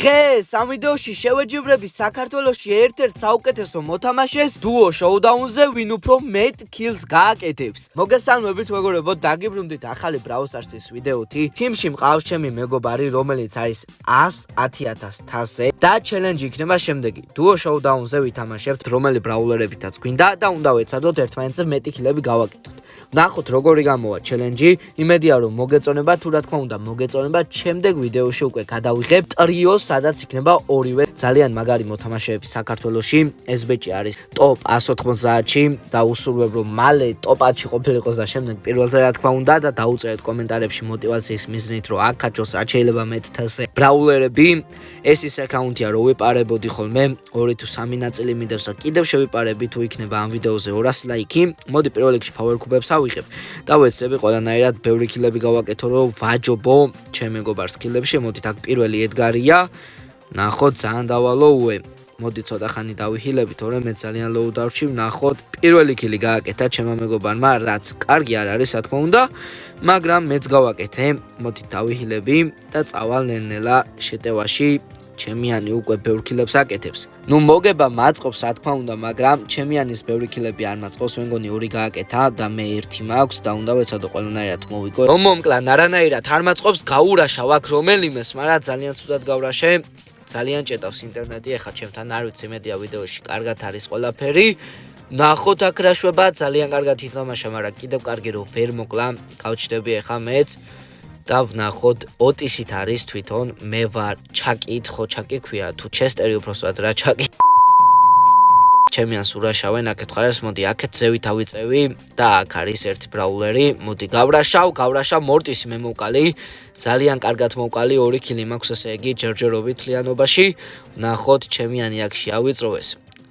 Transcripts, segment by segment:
დღეს ამ ვიდეოში შევეჯიბრები საქართველოში ერთ-ერთ საუკეთესო მოთამაშეს დუო შოუდაუნზე, ვინ უფრო მეტ კილს გააკეთებს. მოგესალმებით მეგობრებო, დაგიბრუნდით ახალი Brawl Stars-ის ვიდეოთი. თიმში მყავს ჩემი მეგობარი, რომელიც არის 110,000 თასზე და ჩელენჯი იქნება შემდეგი. დუო შოუდაუნზე ვითამაშებთ, რომელი ბრაულერებითაც გვინდა და უნდა ვეცადოთ ერთმანეთზე მეტი კილები გავაკეთოთ. ნახოთ როგორი გამოვა ჩელენჯი. იმედია რომ მოგეწონება, თუ რა თქმა უნდა მოგეწონება, შემდეგ ვიდეოში უკვე გადავიღებ ტრიო, სადაც იქნება ორივე ძალიან მაგარი მოთამაშეები საქართველოში. ეს ბეჭი არის ტოპ 190-ში და უსურვებ რომ მალე ტოპ 10-ში ყოფილიყოს და შემდეგ პირველზე რა თქმა უნდა და დაუწერეთ კომენტარებში мотиваციის მიზნით რომ აკაჭოს რაც შეიძლება მეტი თასზე ბრაულერები. ეს ის აკაუნტია რო ვიპარებოდი ხოლმე 2 თუ 3 ნაწილი მიდევს და კიდევ შევიპარები თუ იქნება ამ ვიდეოზე 200 ლაიქი. მოდი პირველ რიგში power cube-ებს ავიღებ და ვეცდები ყველანაირად ბევრი კილები გავაკეთო რომ ვაჯობო ჩემ მეგობარს კილებში. მოდით აქ პირველი ედგარია. ნახოთ ძალიან დავალოუე. მოდი ცოტა ხანი დავიჰილებით, თორემ მე ძალიან ლოუ დავჭი. ნახოთ პირველი კილი გააკეთა ჩემმა მეგობარმა, რაც კარგი არ არის, რა თქმა უნდა, მაგრამ მეც გავაკეთე. მოდი დავიჰილები და წავალ ნელ-ნელა შეტევაში. ჩემიანი უკვე ბევრ კილებს აკეთებს. ნუ მოგება მაწყობს, რა თქმა უნდა, მაგრამ ჩემიანის ბევრი კილები არ მაწყობს, მე მგონი 2 გააკეთა და მე 1 მაქვს და უნდა ვეცადო ყველანაირად მოვიგო. მომკლან არანაირად არ მაწყობს, გაურაშავ აქ რომელიმეს, მაგრამ ძალიან ცუდად გავრაშე. ძალიან ჭედავს ინტერნეტი, ეხლა ჩემთან არ ვიცი, მედია ვიდეოში კარგად არის ყველაფერი. ნახოთ აქ რა შვება, ძალიან კარგად ითამაშა, მაგრამ კიდევ კარგი რომ ვერ მოკლა. გავჩნდები ეხლა მეც. და ვნახოთ ოტისით არის თვითონ მე ვარ ჩაკი ხო ჩაკი ქვია თუ ჩესტერი უბრალოდ რა ჩაკი ჩემიან სურაშავენ აქეთ ხარეს. მოდი აქეთ ზევით ავიწევი და აქ არის ერთი ბრაულერი. მოდი გავრაშავ მორტისი მე მოვკალი, ძალიან კარგად მოვკალი, 2 კილი მაქვს, ესე იგი ჯერჯერობით თლიანობაში. ვნახოთ ჩემიანი აქ შეავიწროვეს.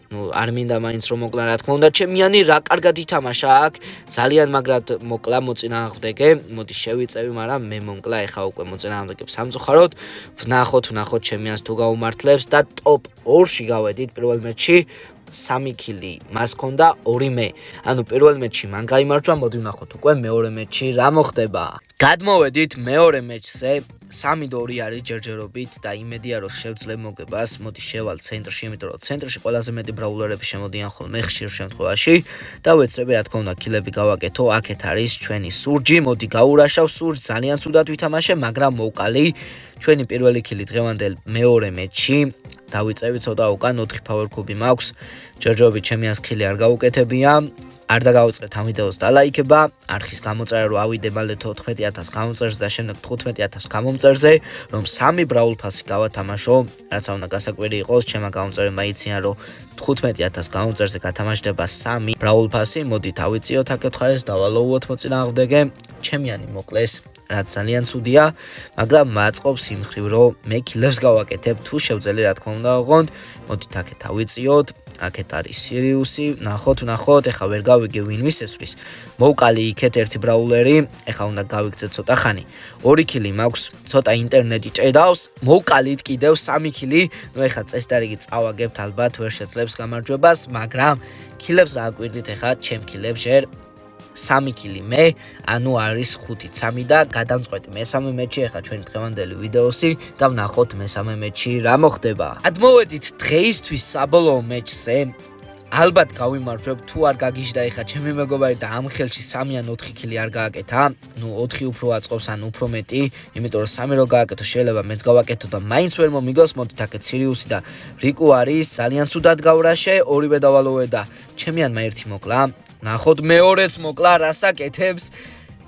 ნუ არ მინდა მაინც რომ მოკლა, რა თქმა უნდა, ჩემიანი რა კარგად ითამაშა აქ, ძალიან მაგრად მოკლა მოწინააღმდეგე. მოდი შევიწევი, მაგრამ მე მომკლა ეხა უკვე მოწინააღმდეგე სამწუხაროდ. ვნახოთ ჩემიანს თუ გაუმართლებს და ტოპ 2-ში გავედით პირველ მეჩში. 3 კილი მას ქონდა, 2 მე. ანუ პირველ მეჩში მან გაიმარჯვა, მოდი ვნახოთ უკვე მეორე მეჩში რა მოხდება. გადმოვედით მეორე მეჩზე. 3-2 არის ჯერჯერობით და იმედია რომ შევძლებ მოგებას. მოდი შევალ ცენტრში, იმიტომ რომ ცენტრში ყველაზე მეტი ბრაულერები შემოდიან ხოლმე ხშირ შემთხვევაში და ვეცრები რა თქმა უნდა კილები გავაკეთო. აქეთ არის ჩვენი სურჯი, მოდი გაურაშავ სურჯს, ძალიან ცუდად ვითამაშე, მაგრამ მოვკალი. ჩვენი პირველი კილი დღევანდელ მეორე მეჩში. დავიწევი ცოტა უკან 4 power cube მაქვს. ჯერჯერობით ჩემიანს კილი არ გაუკეთებია. არ დაგავიწყეთ ამ ვიდეოს დალაიქება, არხის გამოწერა რომ ავიდე მალე 14,000 გამოწერს და შემდეგ 15,000 გამომწერზე, რომ 3 Brawl Pass-ი გავათამაშო, რაც უნდა გასაკვირი იყოს, ჩემმა გამოწერებმა იციან რომ 15,000 გამოწერზე გათამაშდება 3 Brawl Pass-ი. მოდით ავიწიოთ აქეთ ხარეს, დავალოუოთ მოწინააღმდეგე, ჩემიანი მოკლეს. რაც ძალიან ცუდია, მაგრამ მაწყობს იმ ხრივ რომ მე კილებს გავაკეთებ, თუ შევძელი რა თქმა უნდა ოღონდ. მოდით აქეთ ავიწიოთ. აქეთ არის სირიუსი, ნახოთ, ეხა ვერ გავიგე ვინ მისესვრის. მოვკალი იქეთ ერთი ბრაულერი, ეხა უნდა გავიგზეთ ცოტა ხანი. 2 კილი მაქვს, ცოტა ინტერნეტი ჭედავს, მოვკალით კიდევ 3 კილი. ნუ ეხა წესდარიგი წავაგებთ, ალბათ ვერ შეძლებს გამარჯვებას, მაგრამ კილებს დააკვირდით ეხა ჩემ კილებს ჯერ 3 კილი მე, ანუ არის 5-3 და გადამწყვეტი მესამე მეჩი. ეხა ჩვენი დღევანდელი ვიდეოსი და ვნახოთ მესამე მეჩი რა მოხდება. გადმოვედით დღეისთვის საბოლოო მეჩზე. ალბათ გავიმარჯვებ, თუ არ გაგიჟდა ეხა ჩემი მეგობარი და ამ ხელში 3 ან 4 კილი არ გააკეთა. ნუ 4 უფრო აწყობს ან უფრო მეტი, იმიტომ რომ 3 რო გააკეთო შეიძლება მეც გავაკეთო და მაინც ვერ მომიგოს. მოდით აქეთ სირიუსი და რიკუ არის, ძალიან ცუდად გავრაშე, ორივე დავალოვე და ჩემიანმა ერთი მოკლა. ნახოთ მეორეც მოკლა, რას აკეთებს?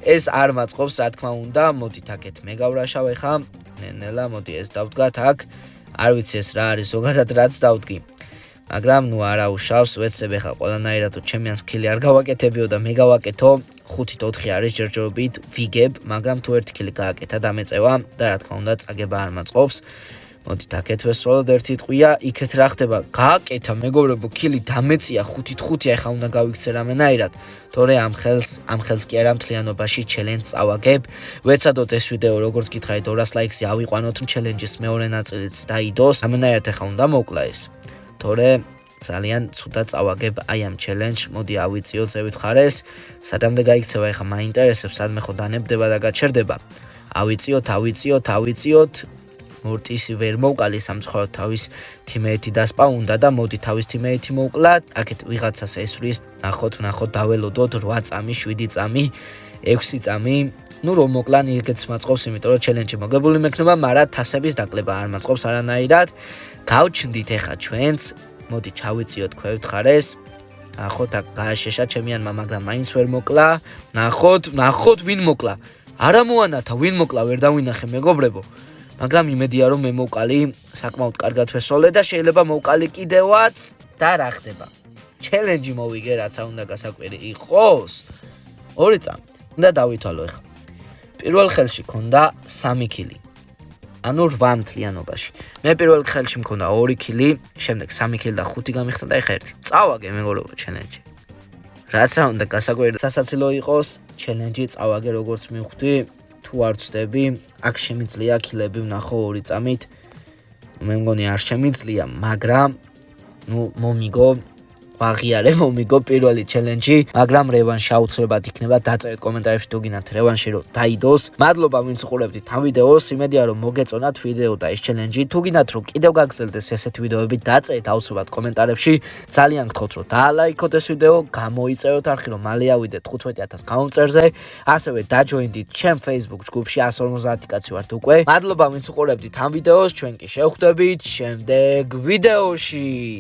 ეს არ მაწყობს, რა თქმა უნდა. მოდით აქეთ მე გავრაშავ ეხა. ნელა, მოდი ეს დავდგათ აქ. არ ვიცი ეს რა არის, ზოგადად რაც დავდგი. მაგრამ ნუ არა უშავს, ვეცებ ეხა ყველანაირად ჩემიანს კილი არ გავაკეთებიო და მე გავაკეთო. 5-4 არის ჯერჯერობით ვიგებ, მაგრამ თუ 1 კილი გააკეთა და მეწევა და რა თქმა უნდა წაგება არ მაწყობს. მოდით აქეთ ვესროლოთ, ერთი ტყვია, იქეთ რა ხდება? გააკეთა მეგობრებო, კილი დამეწია 5-5, ეხა უნდა გავიქცე რამენაირად. თორე ამ ხელს კი არა მთლიანობაში ჩელენჯს წავაგებ. ვეცადოთ ეს ვიდეო როგორც გითხარით 200 ლაიქზე ავიყვანოთ, ჩელენჯის მეორე ნაწილიც დაიდოს. რამენაირად ეხა უნდა მოკლა ეს. თორე ძალიან ცუდად წავაგებ აი ამ ჩელენჯს. მოდი ავიწიოთ ზევით ხარეს. სადამდე გაიქცევა ეხა მაინტერესებს, სადმე ხო დანებდება და გაჩერდება. ავიწიოთ. მორტისი ვერ მოვკალი სამწუხაროდ თავის თიმეითი დასპაუნდა და მოდი თავის თიმეითი მოვკლა. აქეთ ვიღაცას ესვრის, ნახოთ დაველოდოთ 8 წამი, 7 წამი, 6 წამი. ნუ რომ მოკლან იგეც მაწყობს, იმიტომ რომ ჩელენჯი მოგებული მექნება, მაგრამ თასების დაკლება არ მაწყობს არანაირად. გავჩნდით ეხა ჩვენც. მოდი ჩავიწიოთ ქვევთხარეს. ნახოთ აქ გააშეშა ჩემიანმა, მაგრამ მაინც ვერ მოკლა. ნახოთ ვინ მოკლა. არა მოანათა, ვინ მოკლა, ვერ დავინახე მეგობრებო. მაგრამ იმედია რომ მე მოვკალი საკმაოდ კარგად ვესწავლე და შეიძლება მოვკალი კიდევაც და რა ხდება. ჩელენჯი მოვიგე, რაცა უნდა გასაკვირი იყოს. 2 წამი. უნდა დავითვალო ეხა. პირველ ხელში ქონდა 3 ქილი. ანუ 8 მთლიანობაში. მე პირველ ხელში მქონდა 2 ქილი, შემდეგ 3 ქილი და 5 გამიხდა და ეხა 1. წავაგე მეგობრებო ჩელენჯი. რაცა უნდა გასაკვირი სასაცილო იყოს, ჩელენჯი წავაგე როგორც მივხვდი. თუ არ ვწდები, აქ შემიძლია ქილები ვნახო 2 წამით. მე მგონი არ შემიძლია, მაგრამ მომიგო ვაღიარე მომიგო პირველი ჩელენჯი, მაგრამ რევანში აუცილებლად იქნება. დაწერეთ კომენტარებში თუ გინდათ რევანში რომ დაიდოს. მადლობა ვინც უყურებდით ამ ვიდეოს. იმედია რომ მოგეწონათ ვიდეო და ეს ჩელენჯი. თუ გინდათ რომ კიდევ გაგრძელდეს ესეთი ვიდეოები, დაწერეთ აუცილებლად კომენტარებში. ძალიან გთხოვთ რომ დაალაიქოთ ეს ვიდეო, გამოიწეროთ არხი რომ მალე ავიდეთ 15000 გამომწერზე. ასევე დაჯოინდით ჩემ Facebook ჯგუფში 150 კაცი ვართ უკვე. მადლობა ვინც უყურებდით ამ ვიდეოს, ჩვენ კი შევხვდებით შემდეგ ვიდეოში.